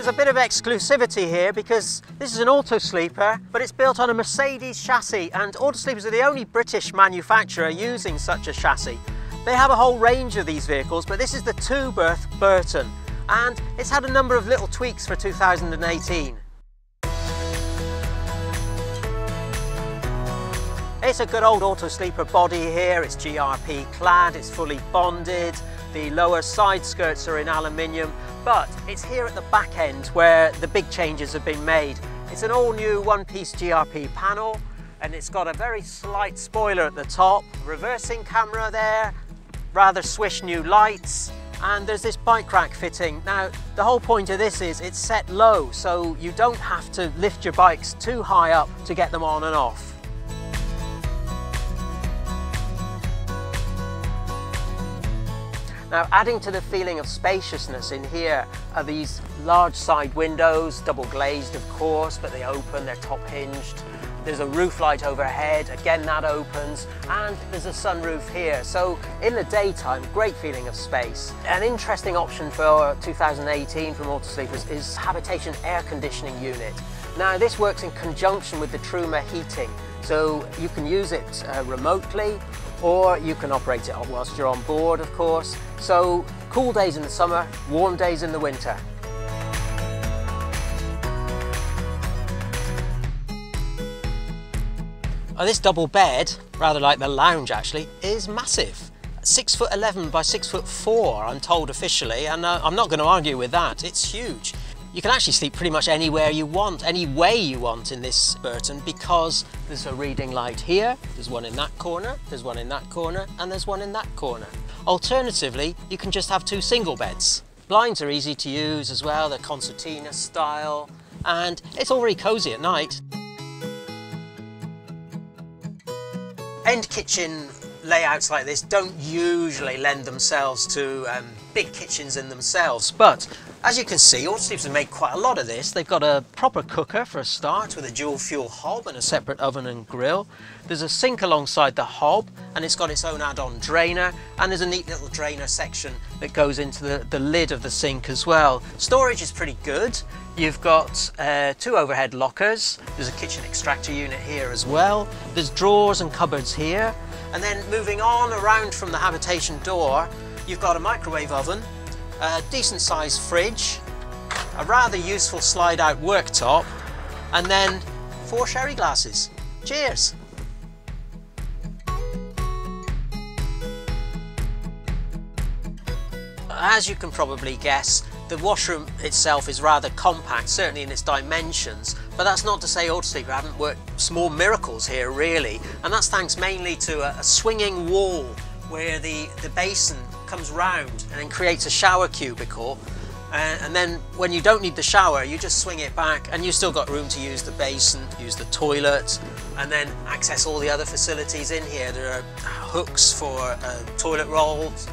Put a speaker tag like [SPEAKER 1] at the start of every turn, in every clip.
[SPEAKER 1] There's a bit of exclusivity here because this is an Auto-Sleeper, but it's built on a Mercedes chassis, and Auto-Sleepers are the only British manufacturer using such a chassis. They have a whole range of these vehicles, but this is the two-berth Bourton, and it's had a number of little tweaks for 2018. It's a good old Auto-Sleeper body here. It's GRP clad, it's fully bonded, the lower side skirts are in aluminium, but it's here at the back end where the big changes have been made. It's an all-new one-piece GRP panel, and it's got a very slight spoiler at the top, reversing camera there, rather swish new lights, and there's this bike rack fitting. Now, the whole point of this is it's set low, so you don't have to lift your bikes too high up to get them on and off. Now, adding to the feeling of spaciousness in here are these large side windows, double glazed of course, but they open, they're top hinged. There's a roof light overhead, again that opens, and there's a sunroof here. So in the daytime, great feeling of space. An interesting option for 2018 from Auto-Sleepers is habitation air conditioning unit. Now, this works in conjunction with the Truma heating, so you can use it remotely, or you can operate it whilst you're on board, of course. So cool days in the summer, warm days in the winter. This double bed, rather like the lounge actually, is massive. 6'11" by 6'4", I'm told officially, and I'm not going to argue with that. It's huge. You can actually sleep pretty much anywhere you want, any way you want in this Bourton, because there's a reading light here, there's one in that corner, there's one in that corner, and there's one in that corner. Alternatively, you can just have two single beds. Blinds are easy to use as well, they're concertina style, and it's all very cosy at night. End kitchen layouts like this don't usually lend themselves to big kitchens in themselves, but as you can see, Auto-Sleepers have made quite a lot of this. They've got a proper cooker for a start with a dual fuel hob and a separate oven and grill. There's a sink alongside the hob, and it's got its own add-on drainer, and there's a neat little drainer section that goes into the lid of the sink as well. Storage is pretty good. You've got two overhead lockers. There's a kitchen extractor unit here as well. There's drawers and cupboards here. And then moving on around from the habitation door, you've got a microwave oven, a decent sized fridge, a rather useful slide out worktop, and then 4 sherry glasses. Cheers! As you can probably guess, the washroom itself is rather compact, certainly in its dimensions, but that's not to say Auto-Sleeper haven't worked small miracles here really, and that's thanks mainly to a swinging wall where the basin comes round and then creates a shower cubicle, and then when you don't need the shower you just swing it back and you've still got room to use the basin, use the toilet, and then access all the other facilities in here. There are hooks for toilet rolls,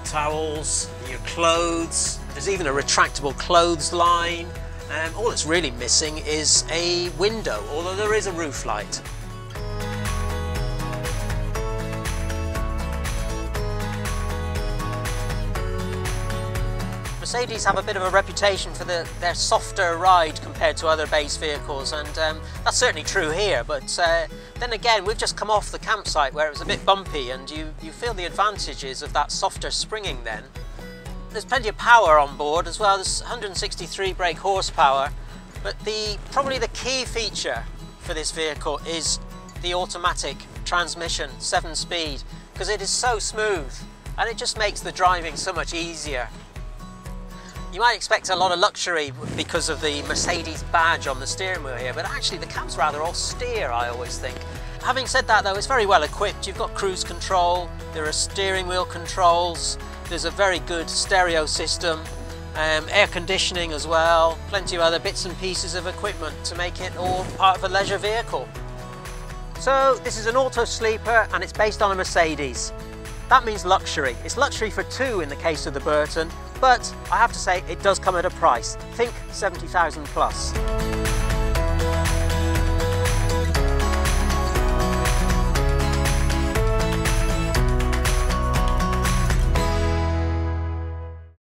[SPEAKER 1] towels, your clothes. There's even a retractable clothesline. All that's really missing is a window, although there is a roof light. Mercedes have a bit of a reputation for their softer ride compared to other base vehicles, and that's certainly true here, but then again we've just come off the campsite where it was a bit bumpy, and you feel the advantages of that softer springing then. There's plenty of power on board as well. There's 163 brake horsepower, but probably the key feature for this vehicle is the automatic transmission, 7-speed, because it is so smooth and it just makes the driving so much easier. You might expect a lot of luxury because of the Mercedes badge on the steering wheel here, but actually the cab's rather austere, I always think. Having said that though, it's very well equipped. You've got cruise control, there are steering wheel controls, there's a very good stereo system, air conditioning as well, plenty of other bits and pieces of equipment to make it all part of a leisure vehicle. So this is an Auto-Sleeper and it's based on a Mercedes. That means luxury. It's luxury for two in the case of the Bourton, but I have to say it does come at a price. Think 70,000 plus.